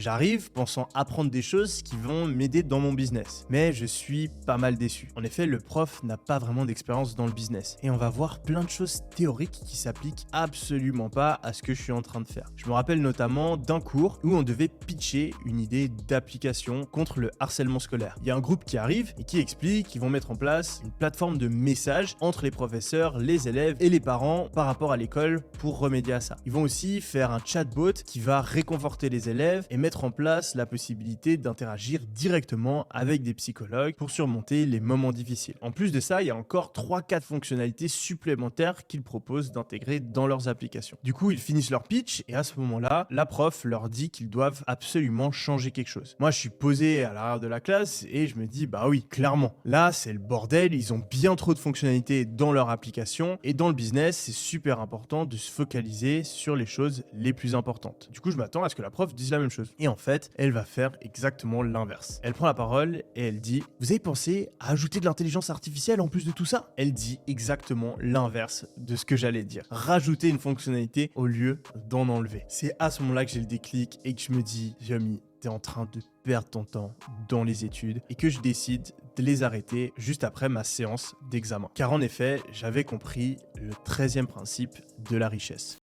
J'arrive pensant apprendre des choses qui vont m'aider dans mon business, mais je suis pas mal déçu. En effet, le prof n'a pas vraiment d'expérience dans le business et on va voir plein de choses théoriques qui s'appliquent absolument pas à ce que je suis en train de faire. Je me rappelle notamment d'un cours où on devait pitcher une idée d'application contre le harcèlement scolaire. Il y a un groupe qui arrive et qui explique qu'ils vont mettre en place une plateforme de messages entre les professeurs, les élèves et les parents par rapport à l'école pour remédier à ça. Ils vont aussi faire un chatbot qui va réconforter les élèves et mettre en place la possibilité d'interagir directement avec des psychologues pour surmonter les moments difficiles. En plus de ça, il y a encore 3-4 fonctionnalités supplémentaires qu'ils proposent d'intégrer dans leurs applications. Du coup, ils finissent leur pitch et à ce moment-là, la prof leur dit qu'ils doivent absolument changer quelque chose. Moi, je suis posé à l'arrière de la classe et je me dis, bah oui, clairement, là, c'est le bordel, ils ont bien trop de fonctionnalités dans leur application et dans le business, c'est super important de se focaliser sur les choses les plus importantes. Du coup, je m'attends à ce que la prof dise la même chose. Et en fait, elle va faire exactement l'inverse. Elle prend la parole et elle dit: vous avez pensé à ajouter de l'intelligence artificielle en plus de tout ça? Elle dit exactement l'inverse de ce que j'allais dire. Rajouter une fonctionnalité au lieu d'en enlever. C'est à ce moment-là que j'ai le déclic et que je me dis: Yomi, t'es en train de perdre ton temps dans les études, et que je décide de les arrêter juste après ma séance d'examen. Car en effet, j'avais compris le 13e principe de la richesse.